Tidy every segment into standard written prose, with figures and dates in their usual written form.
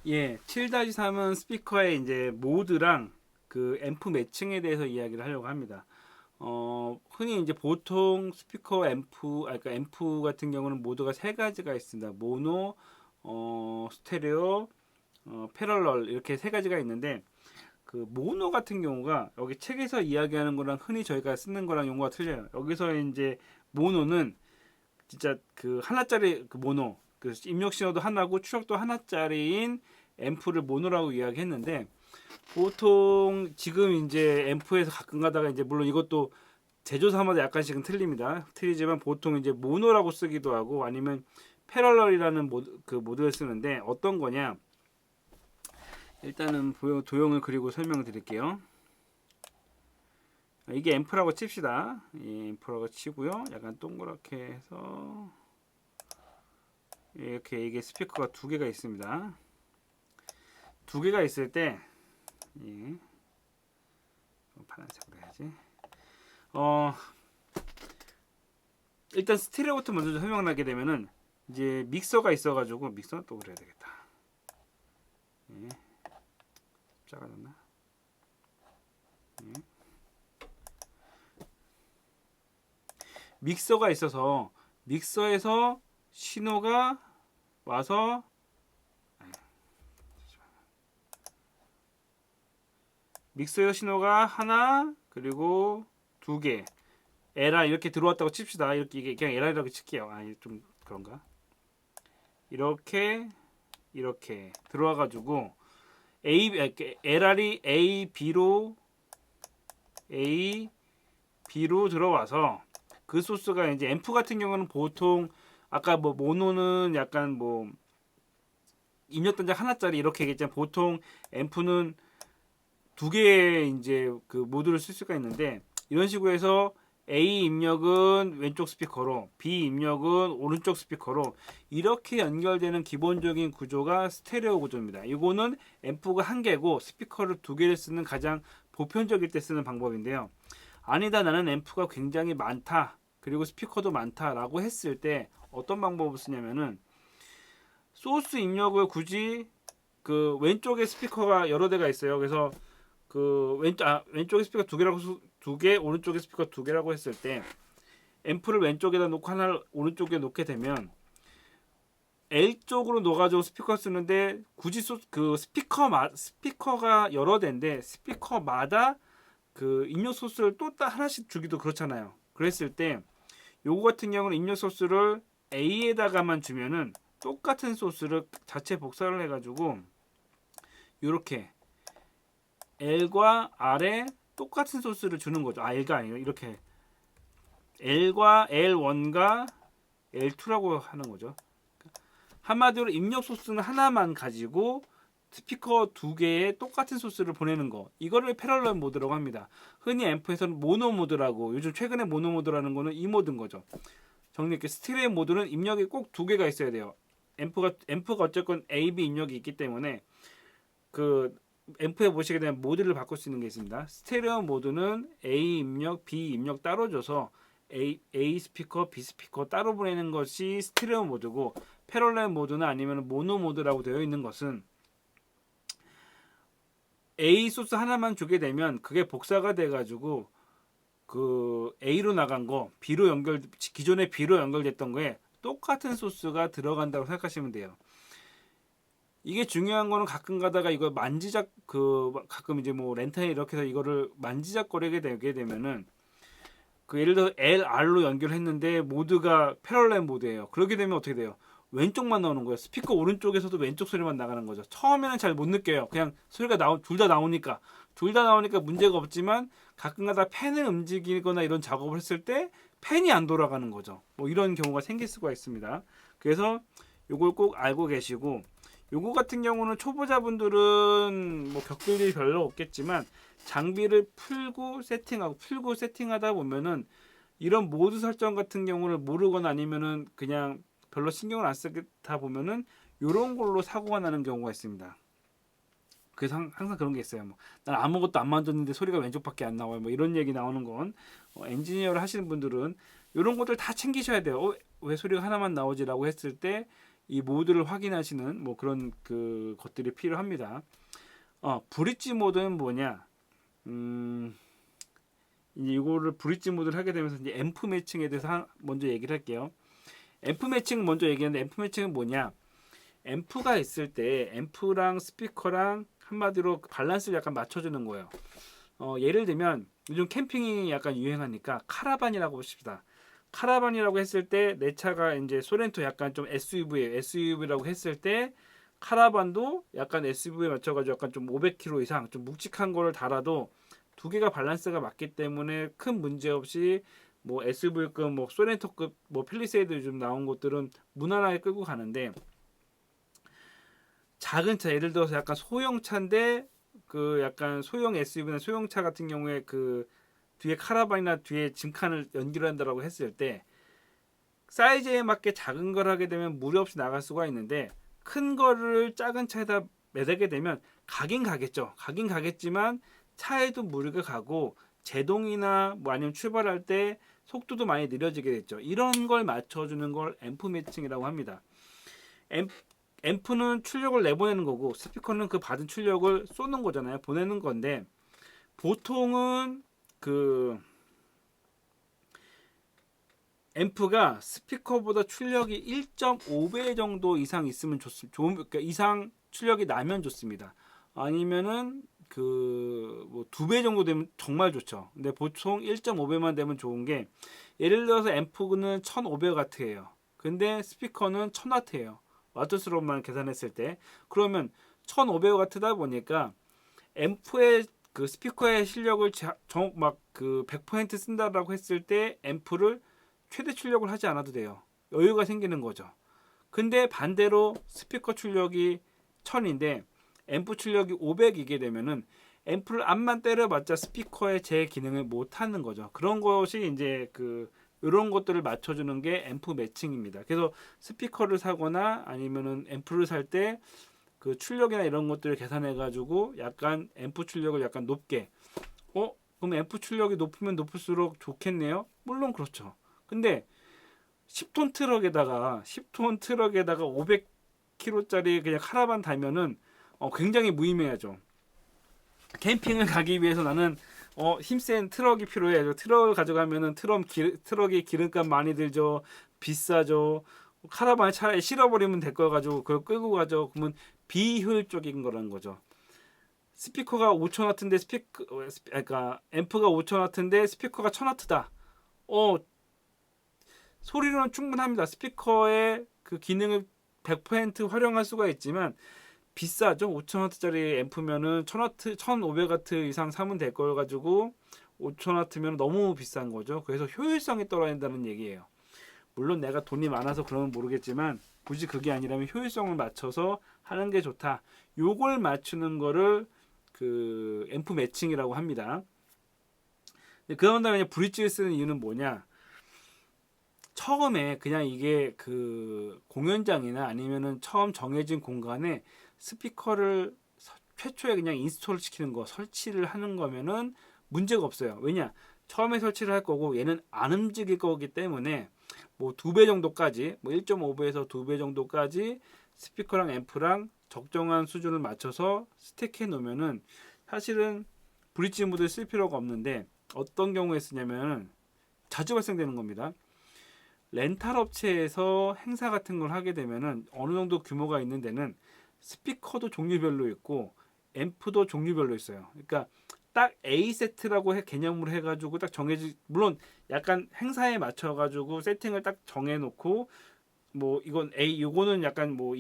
예, 7-3은 스피커의 이제 모드랑 그 앰프 매칭에 대해서 이야기를 하려고 합니다. 흔히 이제 보통 스피커 그러니까 앰프 같은 경우는 모드가 세 가지가 있습니다. 모노, 스테레오, 패럴럴 이렇게 세 가지가 있는데 그 모노 같은 경우가 여기 책에서 이야기하는 거랑 흔히 저희가 쓰는 거랑 용어가 틀려요. 여기서 이제 모노는 진짜 그 하나짜리 그 모노, 그 입력 신호도 하나고 출력도 하나짜리인 앰프를 모노라고 이야기했는데 보통 지금 이제 앰프에서 가끔 가다가 이제 물론 이것도 제조사마다 약간씩은 틀립니다. 틀리지만 보통 이제 모노라고 쓰기도 하고 아니면 패럴럴이라는 모드를 쓰는데 어떤 거냐? 일단은 도형을 그리고 설명을 드릴게요. 이게 앰프라고 칩시다. 앰프라고 치고요. 약간 동그랗게 해서 이렇게 이게 스피커가 두 개가 있습니다. 두 개가 있을 때 파란색으로 해야지. 일단 스테레오부터 먼저 설명을 하게 되면은 이제 믹서가 있어가지고 믹서 또 그래야 되겠다. 작아졌나? 믹서가 있어서 믹서에서 신호가 와서 믹서에서 신호가 하나 그리고 두 개 LR 이렇게 들어왔다고 칩시다. 이렇게 이게 그냥 LR이라고 칠게요. 좀 그런가? 이렇게 들어와가지고 LR이 B로 들어와서 그 소스가 이제 앰프 같은 경우는 보통 아까 뭐 모노는 약간 뭐 입력 단자 하나짜리 이렇게 얘기했지만 보통 앰프는 두 개의 이제 그 모드를 쓸 수가 있는데 이런 식으로 해서 A 입력은 왼쪽 스피커로 B 입력은 오른쪽 스피커로 이렇게 연결되는 기본적인 구조가 스테레오 구조입니다. 이거는 앰프가 한 개고 스피커를 두 개를 쓰는 가장 보편적일 때 쓰는 방법인데요. 아니다 나는 앰프가 굉장히 많다 그리고 스피커도 많다라고 했을 때 어떤 방법을 쓰냐면은 소스 입력을 굳이 그 왼쪽에 스피커가 여러 대가 있어요. 그래서 그 왼쪽에 스피커 두 개, 오른쪽에 스피커 두 개라고 했을 때 앰프를 왼쪽에다 놓고 하나를 오른쪽에 놓게 되면 L 쪽으로 넣어가지고 스피커 쓰는데 굳이 스피커가 여러 대인데 스피커마다 그 입력 소스를 또 하나씩 주기도 그렇잖아요. 그랬을 때 요거 같은 경우는 입력 소스를 A에다가만 주면은 똑같은 소스를 자체 복사를 해가지고 요렇게 L과 R에 똑같은 소스를 주는 거죠. L가 아니에요. 이렇게 L과 L1과 L2라고 하는 거죠. 한마디로 입력 소스는 하나만 가지고 스피커 두 개에 똑같은 소스를 보내는 거. 이거를 패럴럴 모드라고 합니다. 흔히 앰프에서는 모노 모드라고 요즘 최근에 모노 모드라는 거는 이 모드인 거죠. 정리할게 스테레오 모드는 입력이 꼭 두 개가 있어야 돼요. 앰프가 어쨌건 A, B 입력이 있기 때문에 그 앰프에 보시게 되면 모드를 바꿀 수 있는 게 있습니다. 스테레오 모드는 A 입력, B 입력 따로 줘서 A 스피커, B 스피커 따로 보내는 것이 스테레오 모드고 패럴렐 모드는 아니면 모노 모드라고 되어 있는 것은 A 소스 하나만 주게 되면 그게 복사가 돼 가지고 그 A로 나간 거 기존의 B로 연결됐던 거에 똑같은 소스가 들어간다고 생각하시면 돼요. 이게 중요한 거는 가끔 가다가 이거 가끔 이제 뭐 렌탈에 이렇게 해서 이거를 만지작거리게 되게 되면은 그 예를 들어 LR로 연결했는데 모드가 패럴렐 모드예요. 그렇게 되면 어떻게 돼요? 왼쪽만 나오는 거예요. 스피커 오른쪽에서도 왼쪽 소리만 나가는 거죠. 처음에는 잘 못 느껴요. 그냥 소리가 둘 다 나오니까 문제가 없지만 가끔가다 펜을 움직이거나 이런 작업을 했을 때 펜이 안 돌아가는 거죠. 뭐 이런 경우가 생길 수가 있습니다. 그래서 요걸 꼭 알고 계시고 요거 같은 경우는 초보자분들은 뭐 겪을 일이 별로 없겠지만 장비를 풀고 세팅하다 보면은 이런 모드 설정 같은 경우를 모르거나 아니면은 그냥 별로 신경을 안 쓰다 보면은 이런 걸로 사고가 나는 경우가 있습니다. 그래서 항상 그런 게 있어요. 난 아무것도 안 만졌는데 소리가 왼쪽밖에 안 나와요. 뭐 이런 얘기 나오는 건 엔지니어를 하시는 분들은 이런 것들 다 챙기셔야 돼요. 왜 소리가 하나만 나오지라고 했을 때 이 모드를 확인하시는 뭐 그런 그 것들이 필요합니다. 브릿지 모드는 뭐냐? 이제 이거를 브릿지 모드를 하게 되면서 이제 앰프 매칭에 대해서 먼저 얘기를 할게요. 앰프 매칭 먼저 얘기하는데 앰프 매칭은 뭐냐? 앰프가 있을 때 앰프랑 스피커랑 한마디로 밸런스를 약간 맞춰주는 거예요. 예를 들면 요즘 캠핑이 약간 유행하니까 카라반이라고 보십시다. 카라반이라고 했을 때 내 차가 이제 소렌토 약간 좀 SUV예요. SUV라고 했을 때 카라반도 약간 SUV에 맞춰가지고 약간 좀 500km 이상 좀 묵직한 거를 달아도 두 개가 밸런스가 맞기 때문에 큰 문제 없이 뭐 SUV급 뭐 소렌토급 뭐 펠리세이드 요즘 나온 것들은 무난하게 끌고 가는데 작은 차 예를 들어서 약간 소형차인데 그 약간 소형 SUV나 소형차 같은 경우에 그 뒤에 카라반이나 뒤에 짐칸을 연결한다라고 했을 때 사이즈에 맞게 작은 걸 하게 되면 무리 없이 나갈 수가 있는데 큰 거를 작은 차에다 매달게 되면 가긴 가겠죠. 가긴 가겠지만 차에도 무리가 가고 제동이나 뭐 아니면 출발할 때 속도도 많이 느려지게 됐죠. 이런 걸 맞춰주는 걸 앰프 매칭이라고 합니다. 앰프는 출력을 내보내는 거고 스피커는 그 받은 출력을 쏘는 거잖아요. 보내는 건데 보통은 그 앰프가 스피커보다 출력이 1.5배 정도 이상 있으면 그러니까 이상 출력이 나면 좋습니다. 아니면은 그뭐 2배 정도 되면 정말 좋죠. 근데 보통 1.5배만 되면 좋은 게 예를 들어서 앰프는 1500W예요. 근데 스피커는 1000W예요. 와트수로만 계산했을 때 그러면 1500W다 보니까 앰프의 그 스피커의 실력을 막 그 100% 쓴다라고 했을 때 앰프를 최대 출력을 하지 않아도 돼요. 여유가 생기는 거죠. 근데 반대로 스피커 출력이 1000인데 앰프 출력이 500이게 되면은 앰프를 암만 때려봤자 스피커의 제 기능을 못 하는 거죠. 그런 것이 이제 그 이런 것들을 맞춰주는 게 앰프 매칭입니다. 그래서 스피커를 사거나 아니면은 앰프를 살 때 그 출력이나 이런 것들을 계산해 가지고 약간 앰프 출력을 약간 높게 그럼 앰프 출력이 높으면 높을수록 좋겠네요. 물론 그렇죠. 근데 10톤 트럭에다가 500kg짜리 그냥 카라반 달면은 굉장히 무의미하죠. 캠핑을 가기 위해서 나는 힘센 트럭이 필요해. 트럭을 가져가면은 트럭이 기름값 많이 들죠. 비싸죠. 카라반에 차라리 실어버리면 될 거 가지고 그걸 끌고 가죠. 그러면 비효율적인 거라는 거죠. 스피커가 5,000W인데 그러니까 앰프가 5,000W인데 스피커가 1,000W다. 소리로는 충분합니다. 스피커의 그 기능을 100% 활용할 수가 있지만 비싸죠. 5,000W짜리 앰프면은 1,000W, 1,500W 이상 사면 될 걸 가지고 5,000W면 너무 비싼 거죠. 그래서 효율성이 떨어진다는 얘기예요. 물론 내가 돈이 많아서 그러면 모르겠지만 굳이 그게 아니라면 효율성을 맞춰서 하는 게 좋다. 요걸 맞추는 거를 그 앰프 매칭이라고 합니다. 그런 다음에 브릿지를 쓰는 이유는 뭐냐? 처음에 그냥 이게 그 공연장이나 아니면은 처음 정해진 공간에 스피커를 최초에 그냥 인스톨 시키는 거, 설치를 하는 거면은 문제가 없어요. 왜냐? 처음에 설치를 할 거고 얘는 안 움직일 거기 때문에 뭐 2배 정도까지, 뭐 1.5배에서 2배 정도까지 스피커랑 앰프랑 적정한 수준을 맞춰서 스택해 놓으면은 사실은 브릿지 모드를 쓸 필요가 없는데 어떤 경우에 쓰냐면 자주 발생되는 겁니다. 렌탈 업체에서 행사 같은 걸 하게 되면은 어느 정도 규모가 있는 데는 스피커도 종류별로 있고 앰프도 종류별로 있어요. 그러니까 딱 A 세트라고 개념으로 해가지고 딱 물론 약간 행사에 맞춰가지고 세팅을 딱 정해놓고 뭐 이건 A 이거는 약간 뭐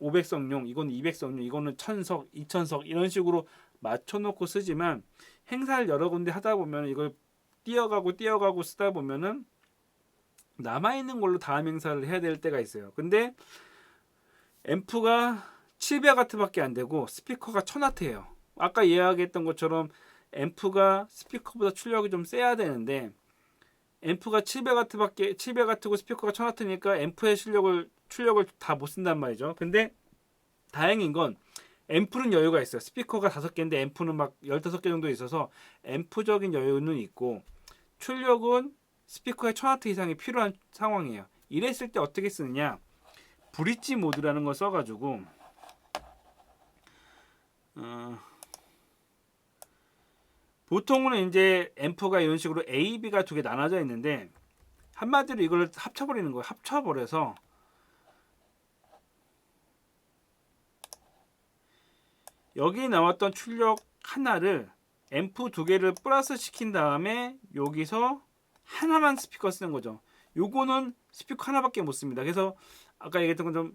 500석용 이건 200석용 이거는 1000석 2000석 이런 식으로 맞춰놓고 쓰지만 행사를 여러 군데 하다 보면 이걸 띄어가고 쓰다 보면은 남아있는 걸로 다음 행사를 해야 될 때가 있어요. 근데 앰프가 700W밖에 안 되고 스피커가 1000W예요. 아까 이야기했던 것처럼 앰프가 스피커보다 출력이 좀 세야 되는데 앰프가 700W고 스피커가 1000W니까 앰프의 출력을 다 못 쓴단 말이죠. 근데 다행인 건 앰프는 여유가 있어요. 스피커가 5개인데 앰프는 막 15개 정도 있어서 앰프적인 여유는 있고 출력은 스피커에 1000W 이상이 필요한 상황이에요. 이랬을 때 어떻게 쓰느냐? 브릿지 모드라는 걸 써가지고 보통은 이제 앰프가 이런 식으로 A, B가 두 개 나눠져 있는데 한마디로 이걸 합쳐버리는 거예요. 합쳐버려서 여기 나왔던 출력 하나를 앰프 두 개를 플러스 시킨 다음에 여기서 하나만 스피커 쓰는 거죠. 요거는 스피커 하나밖에 못 씁니다. 그래서 아까 얘기했던 것처럼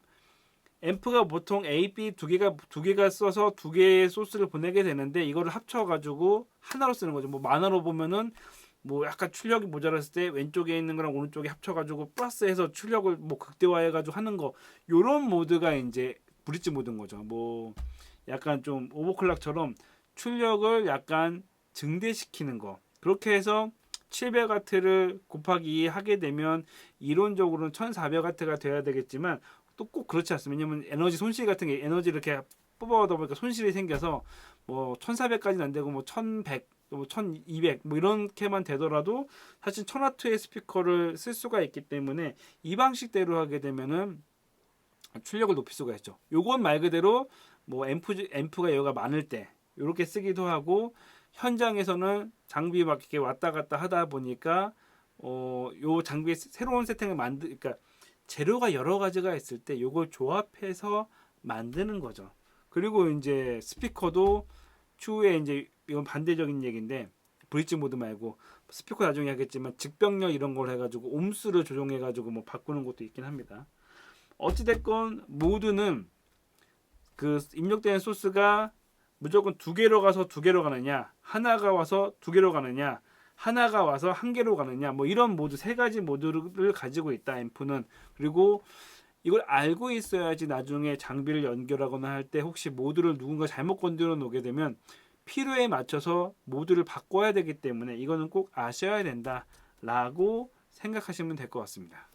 앰프가 보통 A, B 두 개가 써서 두 개의 소스를 보내게 되는데 이거를 합쳐가지고 하나로 쓰는 거죠. 뭐 만화로 보면은 뭐 약간 출력이 모자랐을 때 왼쪽에 있는 거랑 오른쪽에 합쳐가지고 플러스해서 출력을 뭐 극대화해가지고 하는 거 요런 모드가 이제 브릿지 모드인 거죠. 뭐 약간 좀 오버클럭처럼 출력을 약간 증대시키는 거 그렇게 해서 700W를 곱하기 2 하게 되면 이론적으로는 1400W가 돼야 되겠지만 또 꼭 그렇지 않습니다. 왜냐면 에너지 손실 같은 게 에너지 이렇게 뽑아오다 보니까 손실이 생겨서 뭐 1400까지는 안 되고 뭐 1100, 뭐 1200 뭐 이렇게만 되더라도 사실 1000W의 스피커를 쓸 수가 있기 때문에 이 방식대로 하게 되면은 출력을 높일 수가 있죠. 요건 말 그대로 뭐 앰프가 여기가 많을 때 이렇게 쓰기도 하고 현장에서는 장비 막 이렇게 왔다 갔다 하다 보니까 요 장비에 새로운 세팅을 그러니까 재료가 여러 가지가 있을 때 요걸 조합해서 만드는 거죠. 그리고 이제 스피커도 추후에 이제 이건 반대적인 얘기인데 브릿지 모드 말고 스피커 나중에 하겠지만 직병력 이런 걸 해가지고 옴수를 조정해가지고 뭐 바꾸는 것도 있긴 합니다. 어찌됐건 모드는 그 입력되는 소스가 무조건 두 개로 가서 두 개로 가느냐, 하나가 와서 두 개로 가느냐, 하나가 와서 한 개로 가느냐, 뭐 이런 모드 세 가지 모드를 가지고 있다 앰프는. 그리고 이걸 알고 있어야지 나중에 장비를 연결하거나 할 때 혹시 모드를 누군가 잘못 건드려 놓게 되면 필요에 맞춰서 모드를 바꿔야 되기 때문에 이거는 꼭 아셔야 된다라고 생각하시면 될 것 같습니다.